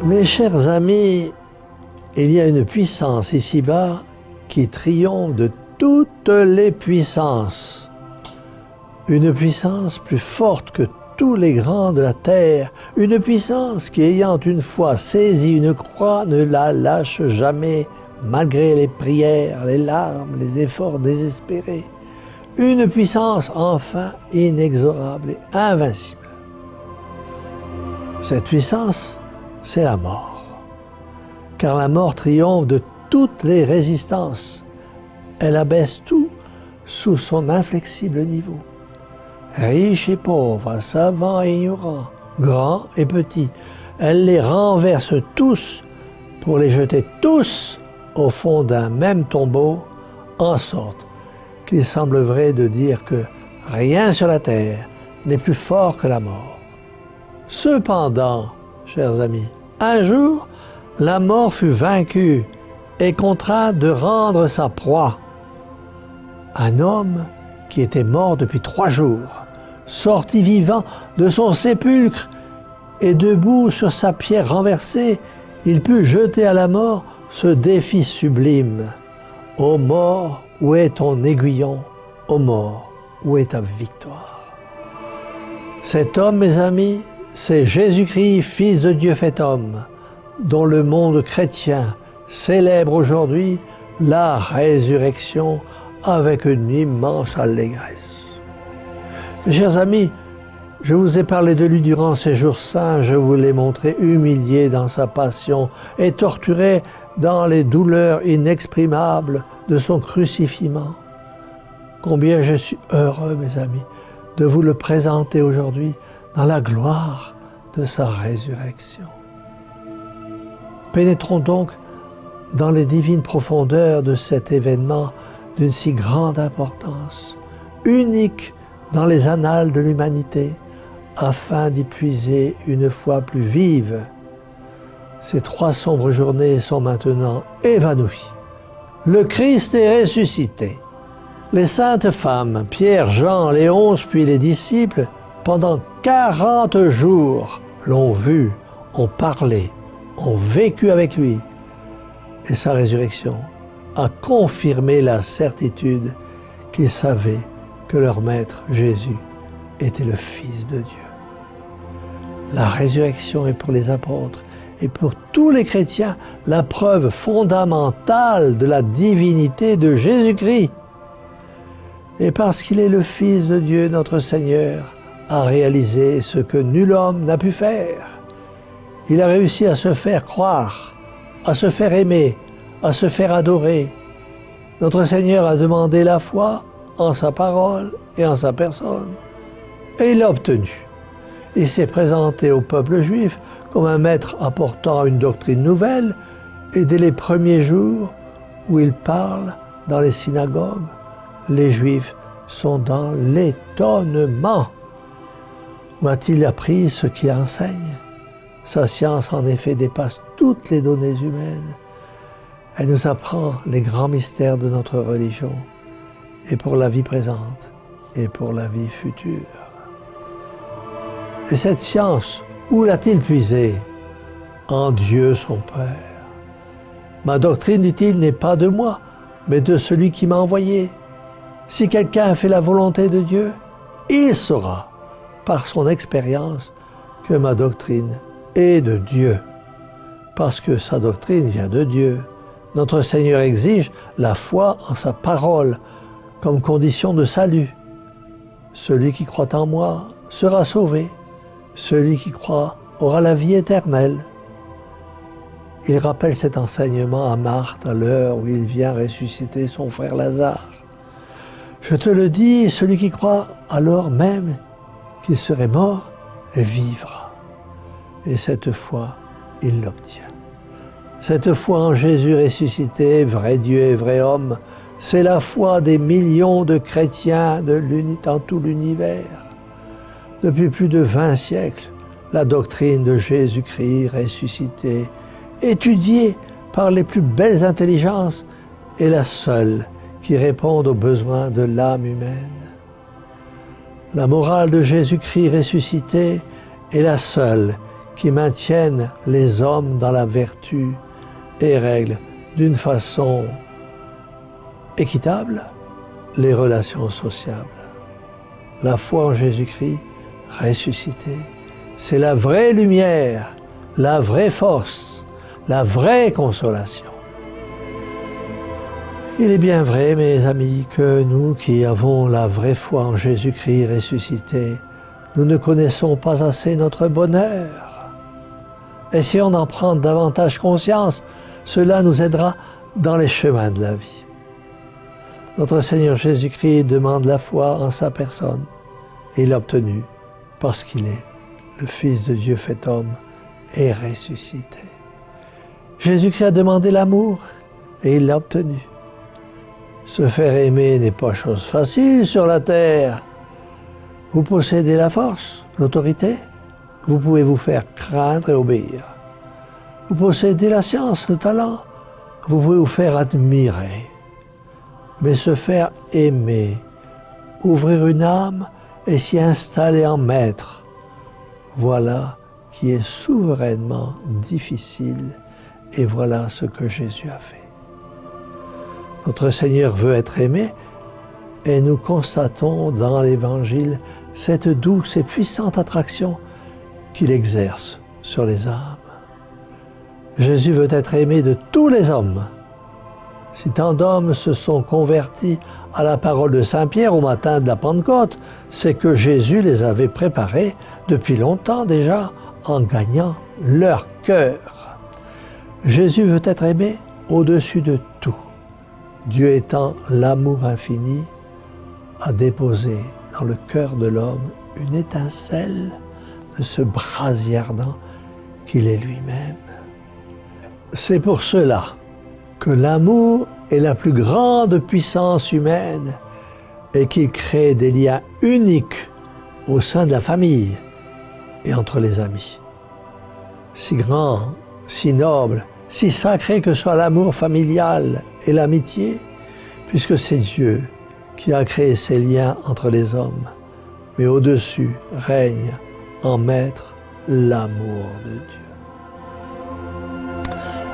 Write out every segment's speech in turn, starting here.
Mes chers amis, il y a une puissance ici-bas qui triomphe de toutes les puissances. Une puissance plus forte que tous les grands de la terre. Une puissance qui, ayant une fois saisi une croix, ne la lâche jamais, malgré les prières, les larmes, les efforts désespérés. Une puissance enfin inexorable et invincible. Cette puissance, c'est la mort. Car la mort triomphe de toutes les résistances. Elle abaisse tout sous son inflexible niveau. Riches et pauvres, savants et ignorants, grands et petits, elle les renverse tous pour les jeter tous au fond d'un même tombeau, en sorte qu'il semble vrai de dire que rien sur la terre n'est plus fort que la mort. Cependant, chers amis, un jour, la mort fut vaincue et contrainte de rendre sa proie. Un homme qui était mort depuis 3 jours, sortit vivant de son sépulcre et debout sur sa pierre renversée, il put jeter à la mort ce défi sublime. Ô mort, où est ton aiguillon? Ô mort, où est ta victoire? Cet homme, mes amis, c'est Jésus-Christ, Fils de Dieu fait homme, dont le monde chrétien célèbre aujourd'hui la résurrection avec une immense allégresse. Mes chers amis, je vous ai parlé de lui durant ces jours saints, je vous l'ai montré humilié dans sa passion et torturé dans les douleurs inexprimables de son crucifixion. Combien je suis heureux, mes amis, de vous le présenter aujourd'hui dans la gloire de sa résurrection. Pénétrons donc dans les divines profondeurs de cet événement d'une si grande importance, unique dans les annales de l'humanité, afin d'y puiser une foi plus vive. Ces 3 sombres journées sont maintenant évanouies. Le Christ est ressuscité. Les saintes femmes, Pierre, Jean, les 11 puis les disciples, pendant 40 jours, l'ont vu, ont parlé, ont vécu avec lui. Et sa résurrection a confirmé la certitude qu'ils savaient que leur Maître Jésus était le Fils de Dieu. La résurrection est pour les apôtres et pour tous les chrétiens la preuve fondamentale de la divinité de Jésus-Christ. Et parce qu'il est le Fils de Dieu, notre Seigneur a réalisé ce que nul homme n'a pu faire. Il a réussi à se faire croire, à se faire aimer, à se faire adorer. Notre Seigneur a demandé la foi en sa parole et en sa personne. Et il l'a obtenu. Il s'est présenté au peuple juif comme un maître apportant une doctrine nouvelle, et dès les premiers jours où il parle dans les synagogues, les Juifs sont dans l'étonnement. Où a-t-il appris ce qu'il enseigne? Sa science, en effet, dépasse toutes les données humaines. Elle nous apprend les grands mystères de notre religion, et pour la vie présente, et pour la vie future. Et cette science, où l'a-t-il puisée? En Dieu son Père. Ma doctrine, dit-il, n'est pas de moi, mais de celui qui m'a envoyé. Si quelqu'un fait la volonté de Dieu, il saura, par son expérience, que ma doctrine est de Dieu. Parce que sa doctrine vient de Dieu. Notre Seigneur exige la foi en sa parole comme condition de salut. Celui qui croit en moi sera sauvé. Celui qui croit aura la vie éternelle. Il rappelle cet enseignement à Marthe à l'heure où il vient ressusciter son frère Lazare. Je te le dis, celui qui croit alors même qu'il serait mort vivra. Et cette foi, il l'obtient. Cette foi en Jésus ressuscité, vrai Dieu et vrai homme, c'est la foi des millions de chrétiens dans tout l'univers. Depuis plus de 20 siècles, la doctrine de Jésus-Christ ressuscité, étudiée par les plus belles intelligences, est la seule qui réponde aux besoins de l'âme humaine. La morale de Jésus-Christ ressuscité est la seule qui maintiennent les hommes dans la vertu et règlent d'une façon équitable les relations sociables. La foi en Jésus-Christ ressuscité, c'est la vraie lumière, la vraie force, la vraie consolation. Il est bien vrai, mes amis, que nous qui avons la vraie foi en Jésus-Christ ressuscité, nous ne connaissons pas assez notre bonheur. Essayons d'en prendre davantage conscience, cela nous aidera dans les chemins de la vie. Notre Seigneur Jésus-Christ demande la foi en sa personne, et il l'a obtenue parce qu'il est le Fils de Dieu fait homme et ressuscité. Jésus-Christ a demandé l'amour, et il l'a obtenu. Se faire aimer n'est pas chose facile sur la terre. Vous possédez la force, l'autorité. Vous pouvez vous faire craindre et obéir. Vous possédez la science, le talent. Vous pouvez vous faire admirer. Mais se faire aimer, ouvrir une âme et s'y installer en maître, voilà qui est souverainement difficile, et voilà ce que Jésus a fait. Notre Seigneur veut être aimé, et nous constatons dans l'Évangile cette douce et puissante attraction qu'il exerce sur les âmes. Jésus veut être aimé de tous les hommes. Si tant d'hommes se sont convertis à la parole de Saint Pierre au matin de la Pentecôte, c'est que Jésus les avait préparés depuis longtemps déjà en gagnant leur cœur. Jésus veut être aimé au-dessus de tout. Dieu étant l'amour infini, a déposé dans le cœur de l'homme une étincelle de ce brasier ardent qu'il est lui-même. C'est pour cela que l'amour est la plus grande puissance humaine et qu'il crée des liens uniques au sein de la famille et entre les amis. Si grand, si noble, si sacré que soit l'amour familial et l'amitié, puisque c'est Dieu qui a créé ces liens entre les hommes, mais au-dessus règne en maître l'amour de Dieu.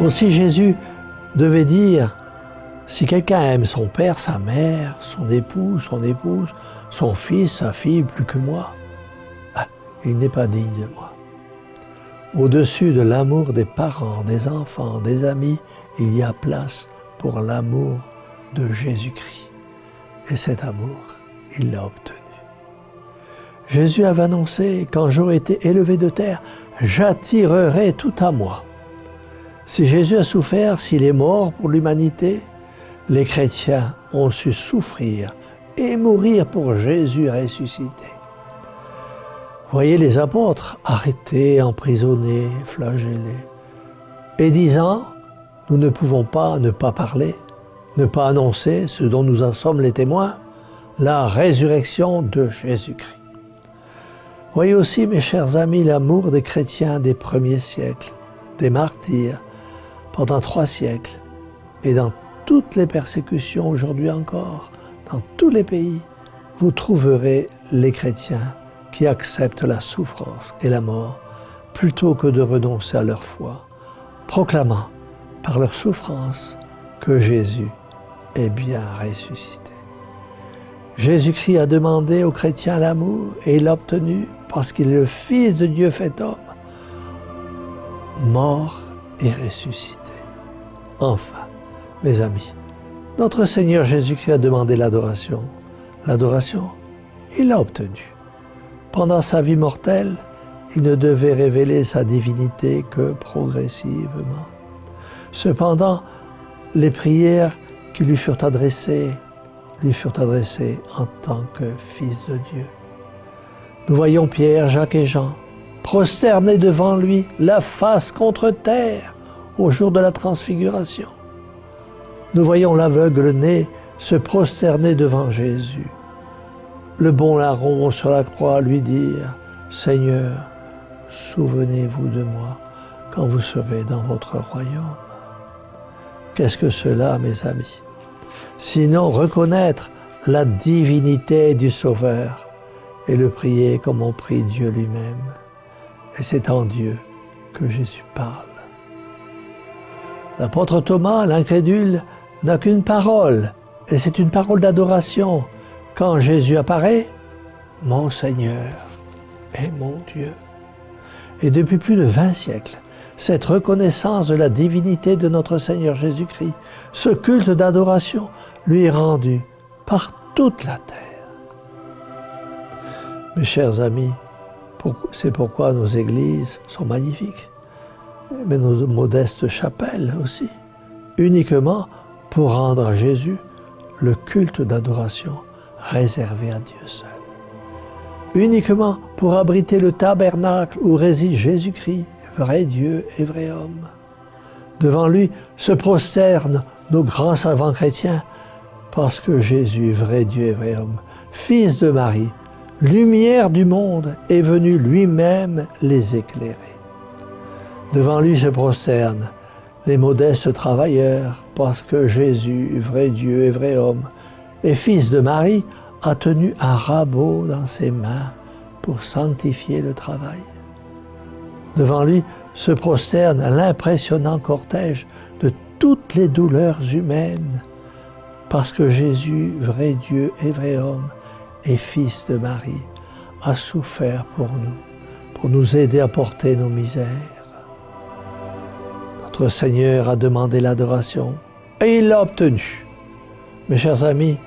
Aussi Jésus devait dire, si quelqu'un aime son père, sa mère, son époux, son épouse, son fils, sa fille, plus que moi, il n'est pas digne de moi. Au-dessus de l'amour des parents, des enfants, des amis, il y a place pour l'amour de Jésus-Christ. Et cet amour, il l'a obtenu. Jésus avait annoncé, quand j'aurai été élevé de terre, j'attirerai tout à moi. Si Jésus a souffert, s'il est mort pour l'humanité, les chrétiens ont su souffrir et mourir pour Jésus ressuscité. Voyez les apôtres arrêtés, emprisonnés, flagellés, et disant, nous ne pouvons pas ne pas parler, ne pas annoncer ce dont nous en sommes les témoins, la résurrection de Jésus-Christ. Voyez aussi, mes chers amis, l'amour des chrétiens des premiers siècles, des martyrs, pendant 3 siècles, et dans toutes les persécutions aujourd'hui encore, dans tous les pays, vous trouverez les chrétiens qui acceptent la souffrance et la mort plutôt que de renoncer à leur foi, proclamant par leur souffrance que Jésus est bien ressuscité. Jésus-Christ a demandé aux chrétiens l'amour et il l'a obtenu parce qu'il est le Fils de Dieu fait homme, mort et ressuscité. Enfin, mes amis, notre Seigneur Jésus-Christ a demandé l'adoration. L'adoration, il l'a obtenue. Pendant sa vie mortelle, il ne devait révéler sa divinité que progressivement. Cependant, les prières qui lui furent adressées en tant que Fils de Dieu. Nous voyons Pierre, Jacques et Jean prosternés devant lui, la face contre terre, au jour de la transfiguration. Nous voyons l'aveugle-né se prosterner devant Jésus. Le bon larron sur la croix lui dire « Seigneur, souvenez-vous de moi quand vous serez dans votre royaume. » Qu'est-ce que cela, mes amis? Sinon reconnaître la divinité du Sauveur et le prier comme on prie Dieu lui-même. Et c'est en Dieu que Jésus parle. L'apôtre Thomas, l'incrédule, n'a qu'une parole, et c'est une parole d'adoration. Quand Jésus apparaît, « Mon Seigneur et mon Dieu ». Et depuis plus de 20 siècles, cette reconnaissance de la divinité de notre Seigneur Jésus-Christ, ce culte d'adoration, lui est rendu par toute la terre. Mes chers amis, c'est pourquoi nos églises sont magnifiques, mais nos modestes chapelles aussi, uniquement pour rendre à Jésus le culte d'adoration réservé à Dieu seul. Uniquement pour abriter le tabernacle où réside Jésus-Christ, vrai Dieu et vrai homme. Devant lui se prosternent nos grands savants chrétiens, parce que Jésus, vrai Dieu et vrai homme, fils de Marie, lumière du monde, est venu lui-même les éclairer. Devant lui se prosternent les modestes travailleurs, parce que Jésus, vrai Dieu et vrai homme, et fils de Marie, a tenu un rabot dans ses mains pour sanctifier le travail. Devant lui se prosterne l'impressionnant cortège de toutes les douleurs humaines, parce que Jésus, vrai Dieu et vrai homme, et fils de Marie, a souffert pour nous aider à porter nos misères. Notre Seigneur a demandé l'adoration, et il l'a obtenue. Mes chers amis,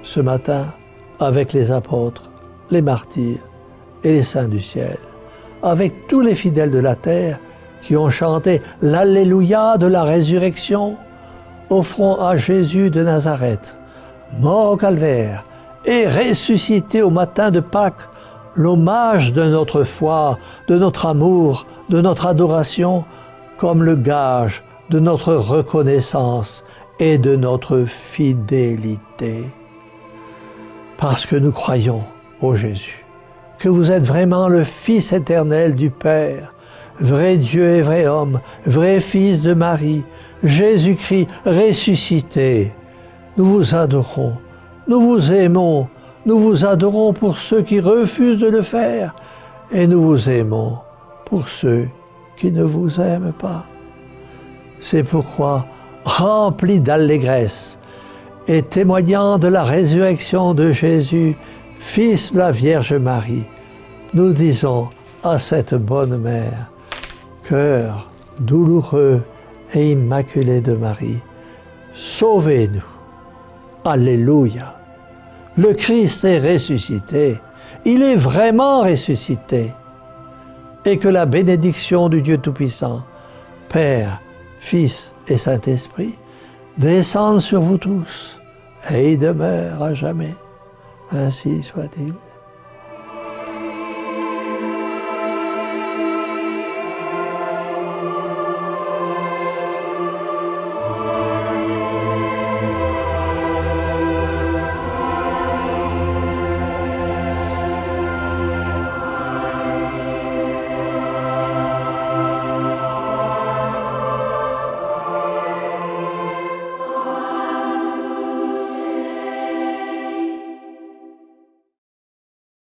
ce matin, avec les apôtres, les martyrs et les saints du ciel, avec tous les fidèles de la terre qui ont chanté l'Alléluia de la résurrection, offrons à Jésus de Nazareth, mort au calvaire et ressuscité au matin de Pâques, l'hommage de notre foi, de notre amour, de notre adoration, comme le gage de notre reconnaissance et de notre fidélité. Parce que nous croyons, ô Jésus, que vous êtes vraiment le Fils éternel du Père, vrai Dieu et vrai homme, vrai Fils de Marie, Jésus-Christ ressuscité. Nous vous adorons, nous vous aimons, nous vous adorons pour ceux qui refusent de le faire, et nous vous aimons pour ceux qui ne vous aiment pas. C'est pourquoi, remplis d'allégresse, et témoignant de la résurrection de Jésus, Fils de la Vierge Marie, nous disons à cette bonne mère, cœur douloureux et immaculé de Marie, sauvez-nous. Alléluia. Le Christ est ressuscité. Il est vraiment ressuscité. Et que la bénédiction du Dieu Tout-Puissant, Père, Fils et Saint-Esprit, descende sur vous tous et y demeure à jamais. Ainsi soit-il.